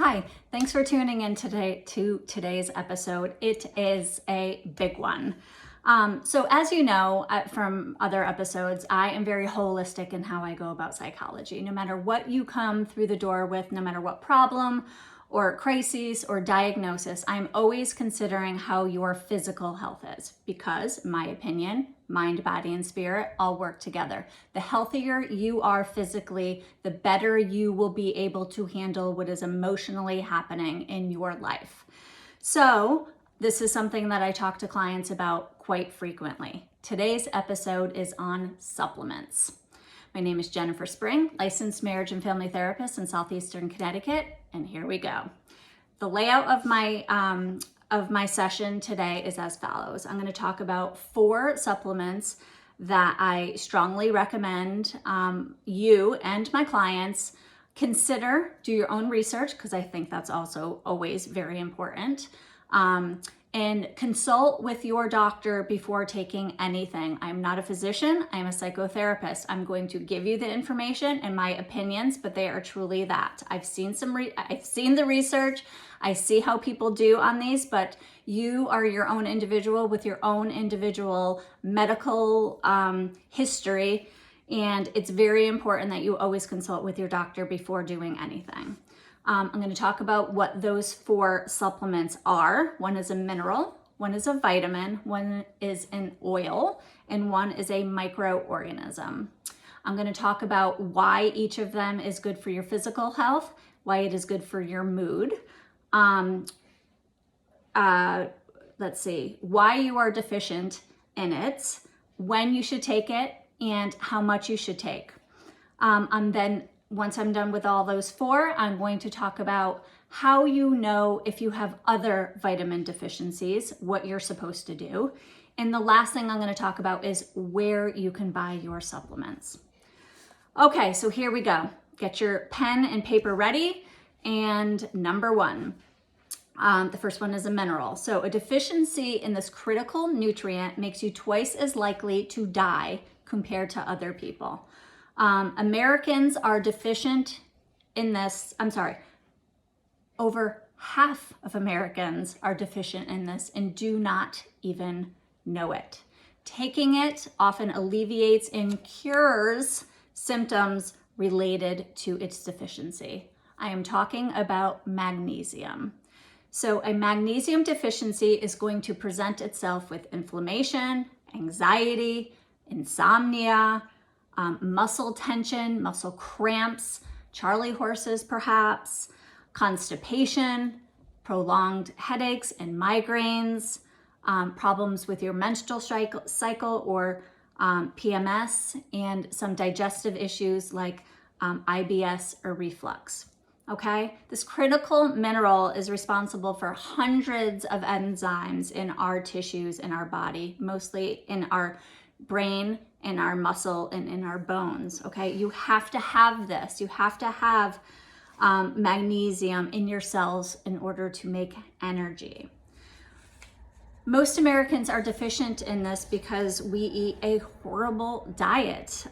Hi, thanks for tuning in today to today's episode. It is a big one. So as you know from other episodes, I am very holistic in how I go about psychology. No matter what you come through the door with, no matter what problem or crises or diagnosis, I'm always considering how your physical health is because, in my opinion, mind, body, and spirit all work together. The healthier you are physically, the better you will be able to handle what is emotionally happening in your life. So this is something that I talk to clients about quite frequently. Today's episode is on supplements. My name is Jennifer Spring, licensed marriage and family therapist in Southeastern Connecticut, and here we go. The layout of my session today is as follows. I'm going to talk about 4 supplements that I strongly recommend you and my clients consider. Do your own research because I think that's also always very important. And consult with your doctor before taking anything. I'm not a physician, I'm a psychotherapist. I'm going to give you the information and my opinions, but they are truly that. I've seen the research, I see how people do on these, but you are your own individual with your own individual medical history, and it's very important that you always consult with your doctor before doing anything. I'm going to talk about what those 4 supplements are. One is a mineral, one is a vitamin, one is an oil, and one is a microorganism. I'm going to talk about why each of them is good for your physical health, why it is good for your mood. Let's see, why you are deficient in it, when you should take it, and how much you should take. Once I'm done with all those 4, I'm going to talk about how you know if you have other vitamin deficiencies, what you're supposed to do. And the last thing I'm going to talk about is where you can buy your supplements. Okay, so here we go. Get your pen and paper ready. And number 1, the first one is a mineral. So a deficiency in this critical nutrient makes you twice as likely to die compared to other people. Americans are deficient in this. Over half of Americans are deficient in this and do not even know it. Taking it often alleviates and cures symptoms related to its deficiency. I am talking about magnesium. So a magnesium deficiency is going to present itself with inflammation, anxiety, insomnia, muscle tension, muscle cramps, Charlie horses perhaps, constipation, prolonged headaches and migraines, problems with your menstrual cycle or PMS, and some digestive issues like IBS or reflux. Okay, this critical mineral is responsible for hundreds of enzymes in our tissues in our body, mostly in our brain, in our muscle, and in our bones. Okay, you have to have this. You have to have magnesium in your cells in order to make energy. Most Americans are deficient in this because we eat a horrible diet.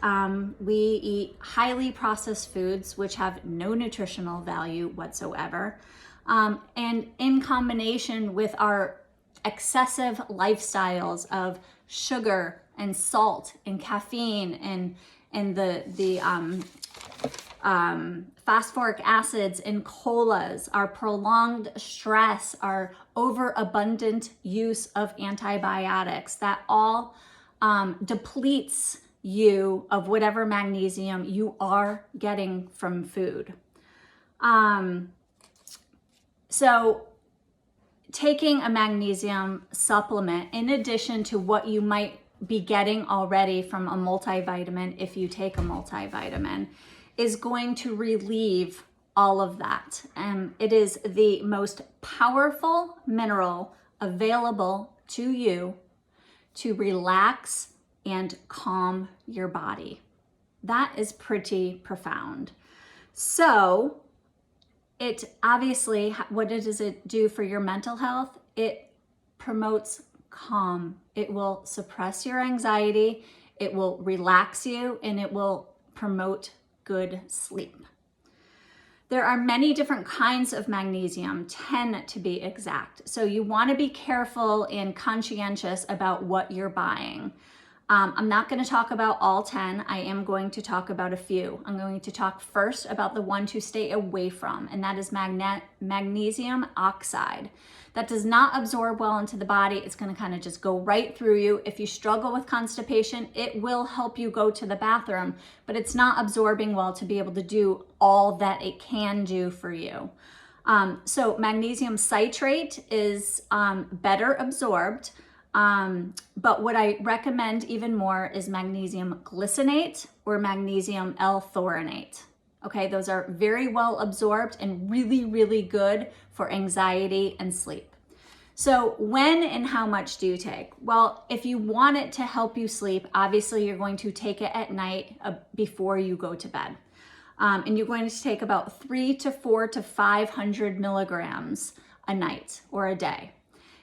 We eat highly processed foods, which have no nutritional value whatsoever. And in combination with our excessive lifestyles of sugar and salt and caffeine and the phosphoric acids in colas, our prolonged stress, our overabundant use of antibiotics, that all depletes you of whatever magnesium you are getting from food. So taking a magnesium supplement in addition to what you might be getting already from a multivitamin, if you take a multivitamin, is going to relieve all of that. It is the most powerful mineral available to you to relax and calm your body. That is pretty profound. So it obviously, what does it do for your mental health? It promotes calm. It will suppress your anxiety, it will relax you, and it will promote good sleep. There are many different kinds of magnesium, 10 to be exact. So you want to be careful and conscientious about what you're buying. I'm not going to talk about all 10. I am going to talk about a few. I'm going to talk first about the one to stay away from, and that is magnesium oxide. That does not absorb well into the body. It's going to kind of just go right through you. If you struggle with constipation, it will help you go to the bathroom, but it's not absorbing well to be able to do all that it can do for you. So magnesium citrate is better absorbed. But what I recommend even more is magnesium glycinate or magnesium L-threonate. Okay, those are very well absorbed and really, really good for anxiety and sleep. So when and how much do you take? Well, if you want it to help you sleep, obviously you're going to take it at night before you go to bed. And you're going to take about 300 to 400 to 500 milligrams a night or a day.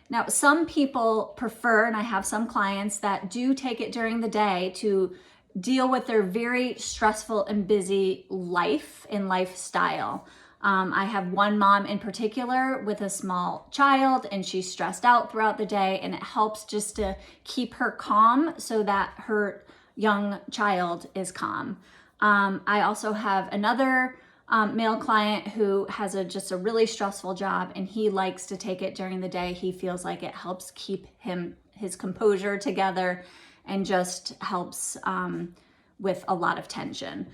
Now, some people prefer, and I have some clients that do take it during the day to deal with their very stressful and busy life and lifestyle. I have one mom in particular with a small child, and she's stressed out throughout the day, and it helps just to keep her calm so that her young child is calm. I also have another male client who has just a really stressful job, and he likes to take it during the day. He feels like it helps keep his composure together and just helps with a lot of tension.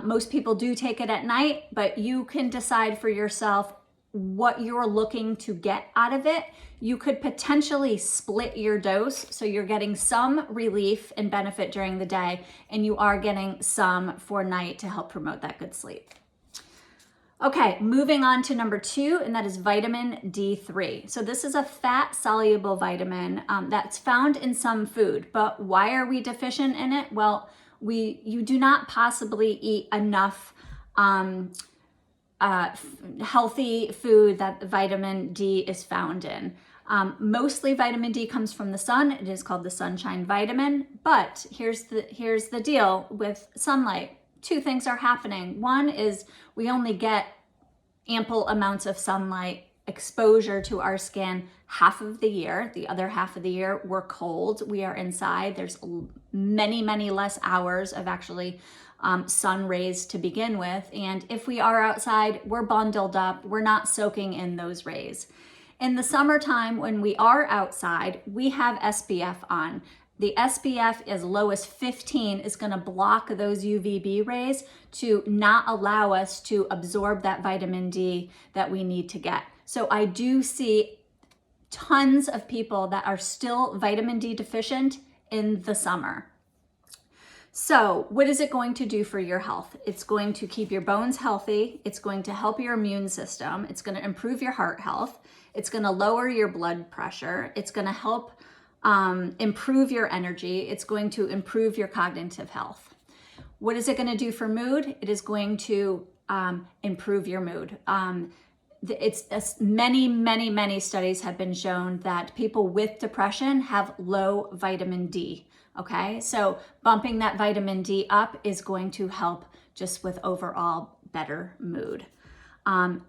Most people do take it at night, but you can decide for yourself what you're looking to get out of it. You could potentially split your dose, so you're getting some relief and benefit during the day, and you are getting some for night to help promote that good sleep. Okay, moving on to number 2, and that is vitamin D3. So this is a fat-soluble vitamin that's found in some food, but why are we deficient in it? Well, you do not possibly eat enough healthy food that vitamin D is found in. Mostly vitamin D comes from the sun. It is called the sunshine vitamin, but here's the deal with sunlight. 2 things are happening. One is we only get ample amounts of sunlight exposure to our skin half of the year. The other half of the year, we're cold. We are inside. There's many, many less hours of actually sun rays to begin with. And if we are outside, we're bundled up. We're not soaking in those rays. In the summertime, when we are outside, we have SPF on. The SPF as low as 15 is going to block those UVB rays to not allow us to absorb that vitamin D that we need to get. So I do see tons of people that are still vitamin D deficient in the summer. So what is it going to do for your health? It's going to keep your bones healthy. It's going to help your immune system. It's going to improve your heart health. It's going to lower your blood pressure. It's going to help improve your energy. It's going to improve your cognitive health. What is it going to do for mood? It is going to improve your mood. Many studies have been shown that people with depression have low vitamin D. Okay, so bumping that vitamin D up is going to help just with overall better mood.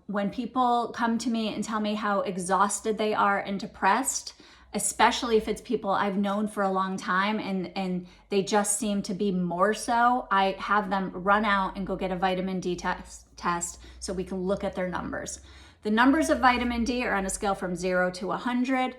When people come to me and tell me how exhausted they are and depressed, especially if it's people I've known for a long time and they just seem to be more so, I have them run out and go get a vitamin D test so we can look at their numbers. The numbers of vitamin D are on a scale from 0 to 100.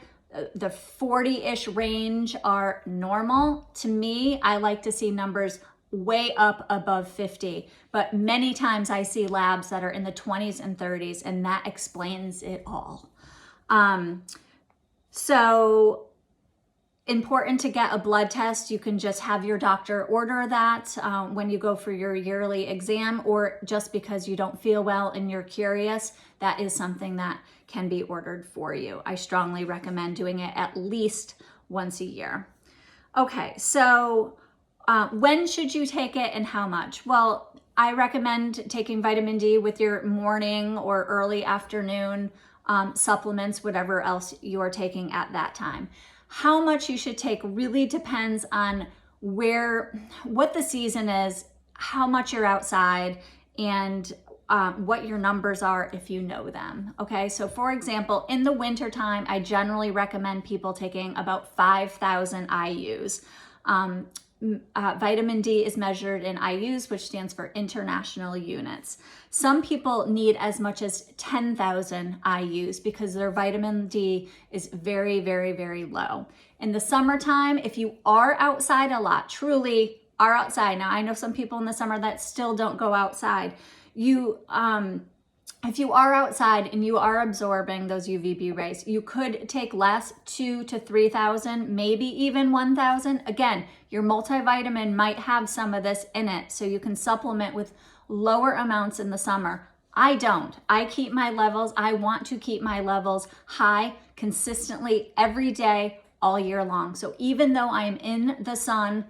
The 40-ish range are normal. To me, I like to see numbers way up above 50, but many times I see labs that are in the 20s and 30s, and that explains it all. So important to get a blood test. You can just have your doctor order that when you go for your yearly exam, or just because you don't feel well and you're curious, that is something that can be ordered for you. I strongly recommend doing it at least once a year. Okay, so when should you take it and how much? Well, I recommend taking vitamin D with your morning or early afternoon supplements, whatever else you are taking at that time. How much you should take really depends on what the season is, how much you're outside, and what your numbers are if you know them. Okay, so for example, in the wintertime, I generally recommend people taking about 5,000 IUs. Vitamin D is measured in IUs, which stands for international units. Some people need as much as 10,000 IUs because their vitamin D is very, very, very low. In the summertime, if you are outside a lot, truly are outside. Now, I know some people in the summer that still don't go outside. If you are outside and you are absorbing those UVB rays, you could take less, 2,000 to 3,000, maybe even 1,000. Again, your multivitamin might have some of this in it, so you can supplement with lower amounts in the summer. I don't. I keep my levels. I want to keep my levels high consistently every day, all year long. So even though I'm in the sun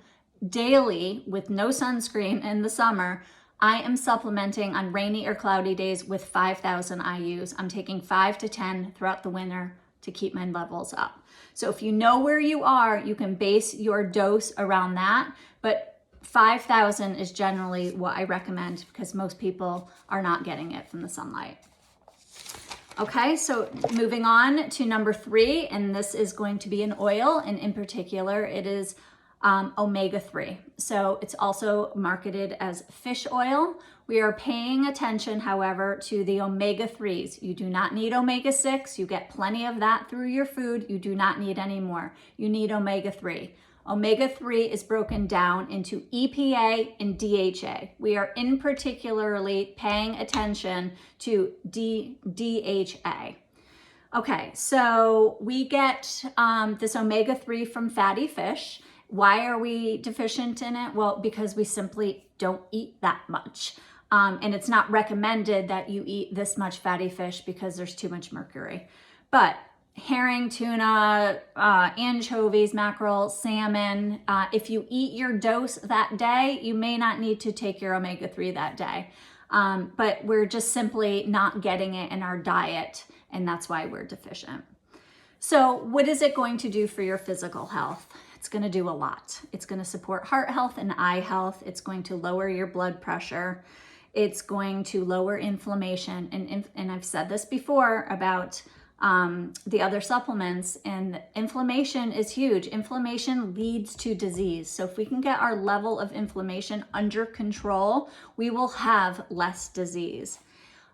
daily with no sunscreen in the summer, I am supplementing on rainy or cloudy days with 5,000 IUs. I'm taking 5 to 10 throughout the winter to keep my levels up. So if you know where you are, you can base your dose around that, but 5,000 is generally what I recommend because most people are not getting it from the sunlight. Okay, so moving on to number 3, and this is going to be an oil, and in particular, it is omega-3. So it's also marketed as fish oil. We are paying attention, however, to the omega-3s. You do not need omega-6. You get plenty of that through your food. You do not need any more. You need omega-3. Omega-3 is broken down into EPA and DHA. We are in particularly paying attention to DHA. Okay, so we get this omega-3 from fatty fish. Why are we deficient in it? Well, because we simply don't eat that much. And it's not recommended that you eat this much fatty fish because there's too much mercury. But herring, tuna, anchovies, mackerel, salmon, if you eat your dose that day, you may not need to take your omega-3 that day. But we're just simply not getting it in our diet, and that's why we're deficient. So what is it going to do for your physical health? It's going to do a lot. It's going to support heart health and eye health. It's going to lower your blood pressure. It's going to lower inflammation. And I've said this before about the other supplements, and inflammation is huge. Inflammation leads to disease. So if we can get our level of inflammation under control, we will have less disease.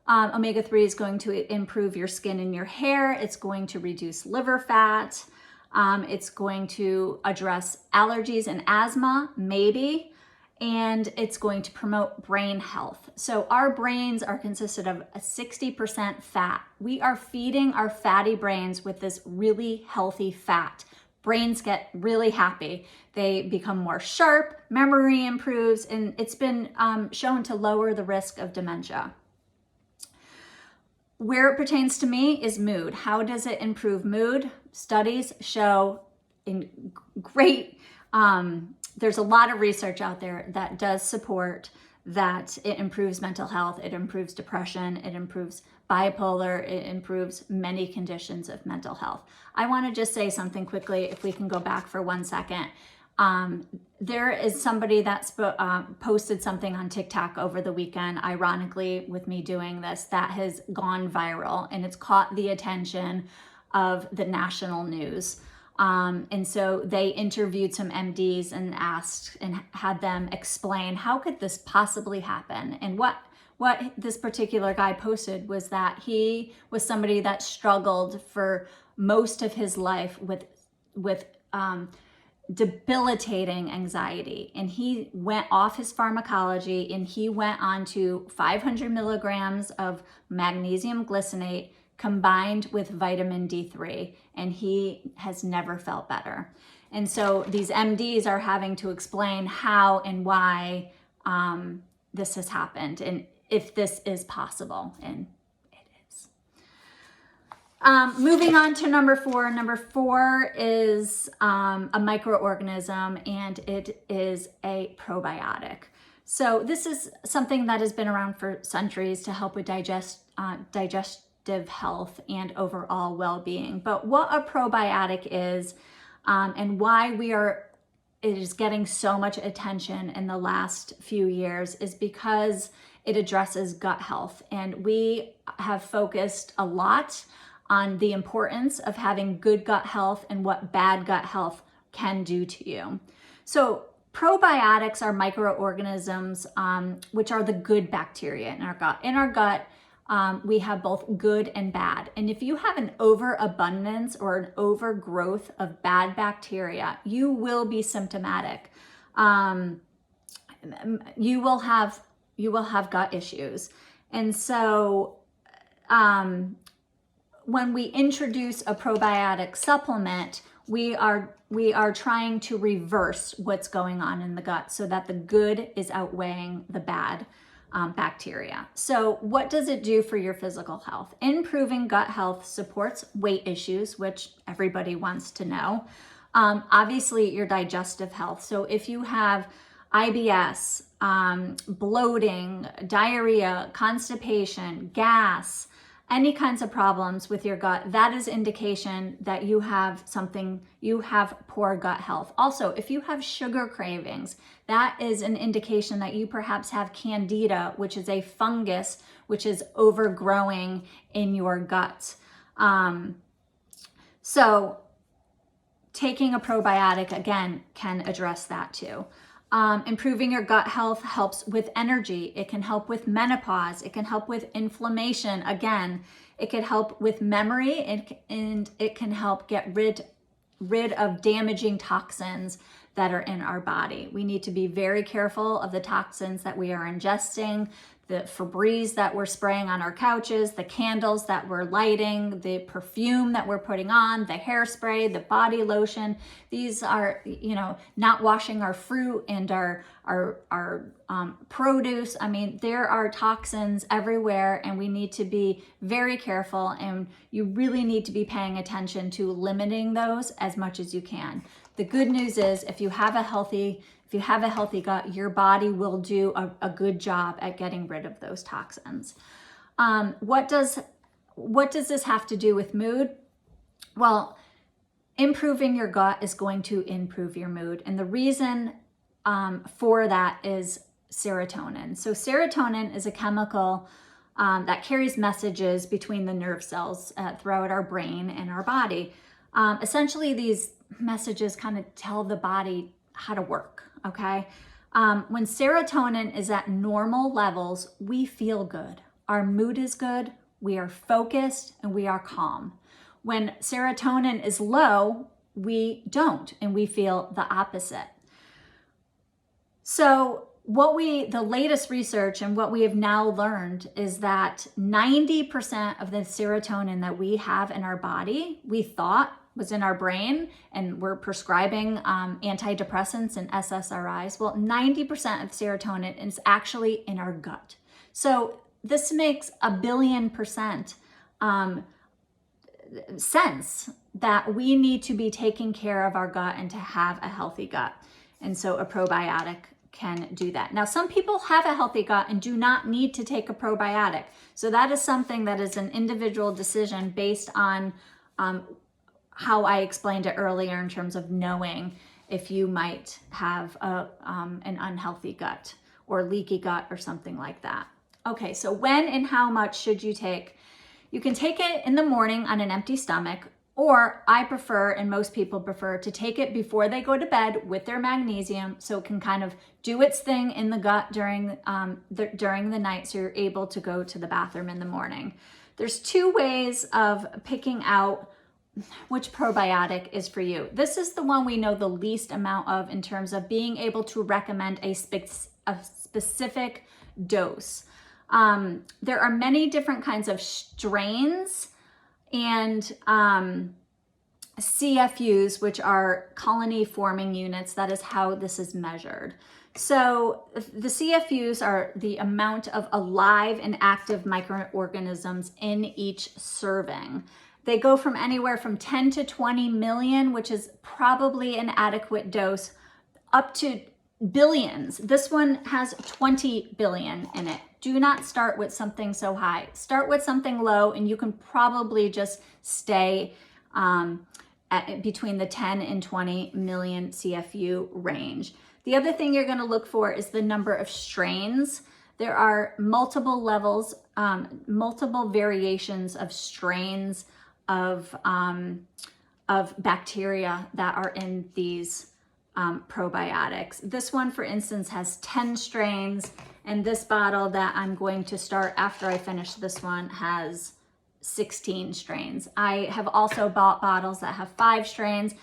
Omega-3 is going to improve your skin and your hair. It's going to reduce liver fat. It's going to address allergies and asthma, maybe, and it's going to promote brain health. So our brains are consisted of a 60% fat. We are feeding our fatty brains with this really healthy fat. Brains get really happy. They become more sharp, memory improves, and it's been shown to lower the risk of dementia. Where it pertains to me is mood. How does it improve mood? Studies show in great, there's a lot of research out there that does support that it improves mental health, it improves depression, it improves bipolar, it improves many conditions of mental health. I want to just say something quickly, if we can go back for 1 second. There is somebody that's posted something on TikTok over the weekend, ironically with me doing this, that has gone viral, and it's caught the attention of the national news. And so they interviewed some MDs and asked and had them explain, how could this possibly happen? And what this particular guy posted was that he was somebody that struggled for most of his life with debilitating anxiety, and he went off his pharmacology and he went on to 500 milligrams of magnesium glycinate combined with vitamin D3, and he has never felt better. And so these MDs are having to explain how and why this has happened and if this is possible, and moving on to number 4. Number 4 is a microorganism, and it is a probiotic. So this is something that has been around for centuries to help with digestive health and overall well-being. But what a probiotic is, and why it is getting so much attention in the last few years, is because it addresses gut health. And we have focused a lot on the importance of having good gut health and what bad gut health can do to you. So probiotics are microorganisms, which are the good bacteria in our gut. In our gut, we have both good and bad. And if you have an overabundance or an overgrowth of bad bacteria, you will be symptomatic. You will have gut issues. And so when we introduce a probiotic supplement, we are trying to reverse what's going on in the gut so that the good is outweighing the bad bacteria. So what does it do for your physical health? Improving gut health supports weight issues, which everybody wants to know. Obviously, your digestive health. So if you have IBS, bloating, diarrhea, constipation, gas, any kinds of problems with your gut, that is indication that you have poor gut health. Also, if you have sugar cravings, that is an indication that you perhaps have candida, which is a fungus which is overgrowing in your gut. So taking a probiotic, again, can address that too. Improving your gut health helps with energy. It can help with menopause. It can help with inflammation. Again, it can help with memory, and it can help get rid of damaging toxins that are in our body. We need to be very careful of the toxins that we are ingesting, the Febreze that we're spraying on our couches, the candles that we're lighting, the perfume that we're putting on, the hairspray, the body lotion. These are, not washing our fruit and our produce. I mean, there are toxins everywhere, and we need to be very careful, and you really need to be paying attention to limiting those as much as you can. The good news is if you have a healthy gut, your body will do a good job at getting rid of those toxins. What does this have to do with mood? Well, improving your gut is going to improve your mood. And the reason for that is serotonin. So serotonin is a chemical that carries messages between the nerve cells throughout our brain and our body. Essentially, these messages kind of tell the body how to work. Okay. When serotonin is at normal levels, we feel good. Our mood is good. We are focused and we are calm. When serotonin is low, we don't, and we feel the opposite. So the latest research and what we have now learned is that 90% of the serotonin that we have in our body, we thought was in our brain, and we're prescribing antidepressants and SSRIs. Well, 90% of serotonin is actually in our gut. So this makes 1,000,000,000% sense that we need to be taking care of our gut and to have a healthy gut. And so a probiotic can do that. Now, some people have a healthy gut and do not need to take a probiotic. So that is something that is an individual decision based on how I explained it earlier in terms of knowing if you might have an unhealthy gut or leaky gut or something like that. Okay, so when and how much should you take? You can take it in the morning on an empty stomach, or I prefer, and most people prefer, to take it before they go to bed with their magnesium so it can kind of do its thing in the gut during the night so you're able to go to the bathroom in the morning. There's two ways of picking out which probiotic is for you. This is the one we know the least amount of in terms of being able to recommend a specific dose. There are many different kinds of strains and CFUs, which are colony forming units. That is how this is measured. So the CFUs are the amount of alive and active microorganisms in each serving. They go from anywhere from 10 to 20 million, which is probably an adequate dose, up to billions. This one has 20 billion in it. Do not start with something so high. Start with something low, and you can probably just stay between the 10 and 20 million CFU range. The other thing you're going to look for is the number of strains There are multiple levels, multiple variations of strains of bacteria that are in these probiotics. This one, for instance, has 10 strains, and this bottle that I'm going to start after I finish this one has 16 strains. I have also bought bottles that have 5 strains.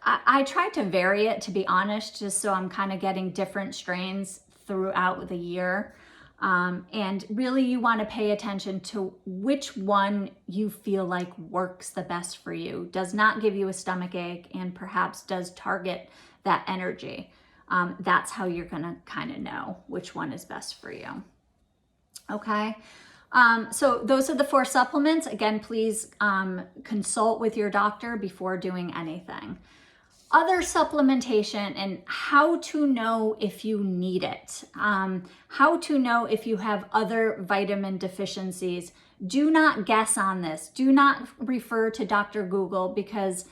I tried to vary it, to be honest, just so I'm kind of getting different strains throughout the year. And really you want to pay attention to which one you feel like works the best for you, does not give you a stomach ache, and perhaps does target that energy. That's how you're going to kind of know which one is best for you. Okay. So those are the 4 supplements. Again, please consult with your doctor before doing anything. Other supplementation and how to know if you need it. How to know if you have other vitamin deficiencies. Do not guess on this. Do not refer to Dr. Google, because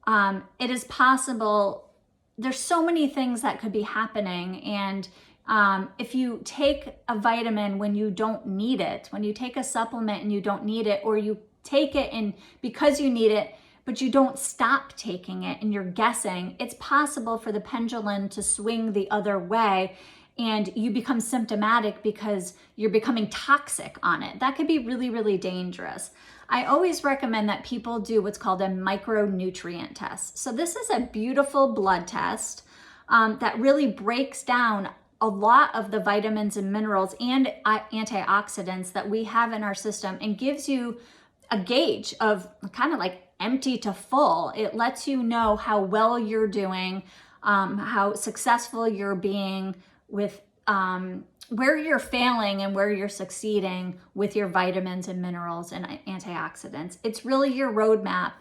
it is possible. There's so many things that could be happening, and if you take a vitamin when you don't need it, when you take a supplement and you don't need it, or you take it in because you need it, but you don't stop taking it and you're guessing, it's possible for the pendulum to swing the other way and you become symptomatic because you're becoming toxic on it. That could be really, really dangerous. I always recommend that people do what's called a micronutrient test. So this is a beautiful blood test that really breaks down a lot of the vitamins and minerals and antioxidants that we have in our system, and gives you a gauge of kind of like empty to full. It lets you know how well you're doing, how successful you're being with where you're failing and where you're succeeding with your vitamins and minerals and antioxidants. It's really your roadmap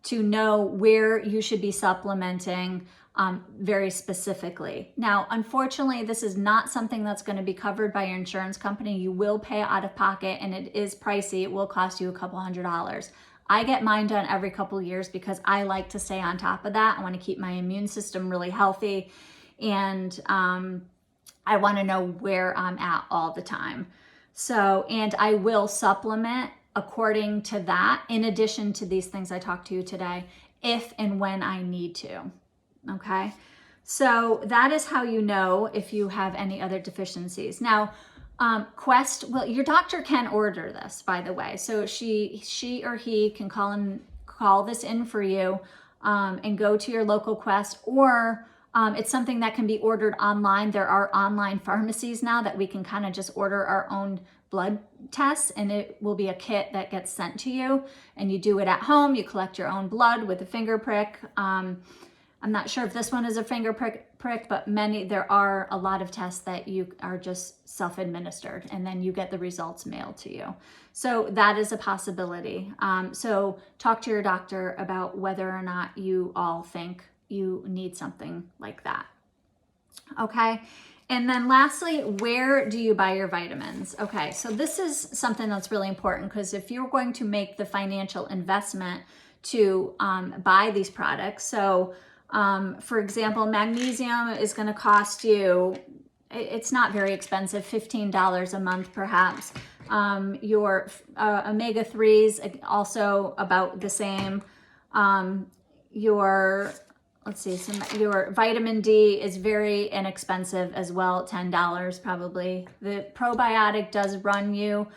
to know where you should be supplementing very specifically. Now, unfortunately, this is not something that's going to be covered by your insurance company. You will pay out of pocket, and it is pricey. It will cost you a couple $100s. I get mine done every couple of years because I like to stay on top of that. I want to keep my immune system really healthy, and I want to know where I'm at all the time. So, and I will supplement according to that, in addition to these things I talked to you today, if and when I need to. Okay, so that is how you know if you have any other deficiencies. Now, Quest, well, your doctor can order this, by the way. So she or he can call this in for you and go to your local Quest, or it's something that can be ordered online. There are online pharmacies now that we can kind of just order our own blood tests, and it will be a kit that gets sent to you, and you do it at home. You collect your own blood with a finger prick. I'm not sure if this one is a finger prick, but there are a lot of tests that you are just self-administered, and then you get the results mailed to you. So that is a possibility. So talk to your doctor about whether or not you all think you need something like that. Okay. And then lastly, where do you buy your vitamins? Okay, so this is something that's really important, because if you're going to make the financial investment to buy these products, so for example, magnesium is going to cost you, it's not very expensive, $15 a month perhaps. Your omega-3s also about the same. Your vitamin D is very inexpensive as well, $10 probably. The probiotic does run you,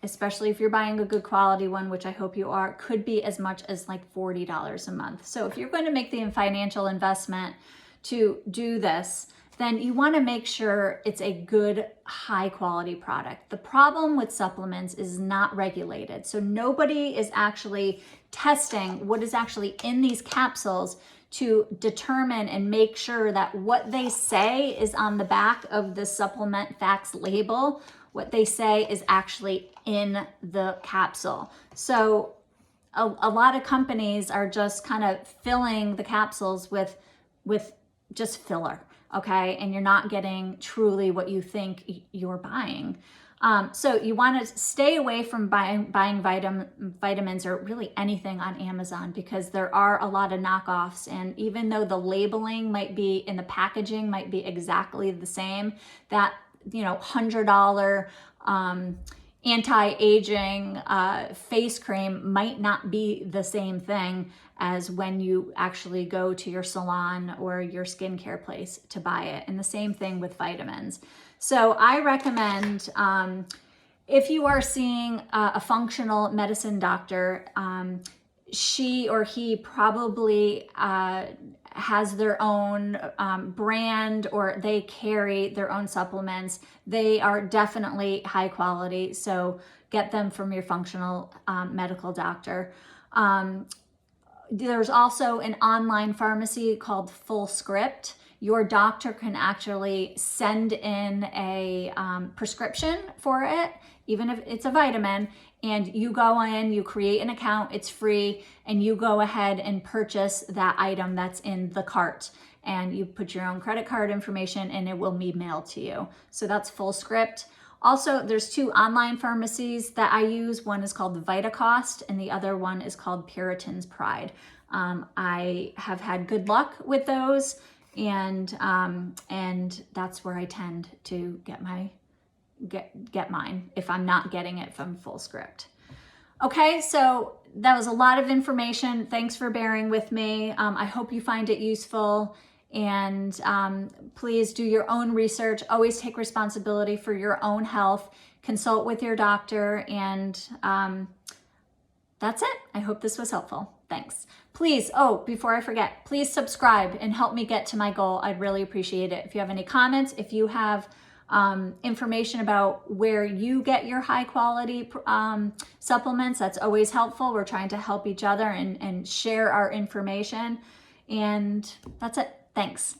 especially if you're buying a good quality one, which I hope you are, could be as much as like $40 a month. So if you're going to make the financial investment to do this, then you want to make sure it's a good, high quality product. The problem with supplements is not regulated. So nobody is actually testing what is actually in these capsules to determine and make sure that what they say is on the back of the supplement facts label, what they say is actually in the capsule. So a lot of companies are just kind of filling the capsules with just filler, okay? And you're not getting truly what you think you're buying. So you want to stay away from buying vitamins or really anything on Amazon, because there are a lot of knockoffs. And even though the labeling might be in the packaging might be exactly the same, that $100 anti-aging face cream might not be the same thing as when you actually go to your salon or your skincare place to buy it. And the same thing with vitamins. So I recommend, if you are seeing a functional medicine doctor, she or he probably has their own brand, or they carry their own supplements. They are definitely high quality, so get them from your functional medical doctor. There's also an online pharmacy called Fullscript. Your doctor can actually send in a prescription for it, even if it's a vitamin, and you go in, you create an account, it's free, and you go ahead and purchase that item that's in the cart. And you put your own credit card information and it will be mailed to you. So that's Fullscript. Also, there's 2 online pharmacies that I use. One is called Vitacost and the other one is called Puritans Pride. I have had good luck with those, and that's where I tend to get mine if I'm not getting it from Fullscript. Okay, so that was a lot of information. Thanks for bearing with me. I hope you find it useful, and please do your own research. Always take responsibility for your own health. Consult with your doctor, and that's it. I hope this was helpful. Thanks. Please, before I forget, please subscribe and help me get to my goal. I'd really appreciate it. If you have any comments, if you have information about where you get your high quality supplements, that's always helpful. We're trying to help each other and share our information. And that's it. Thanks.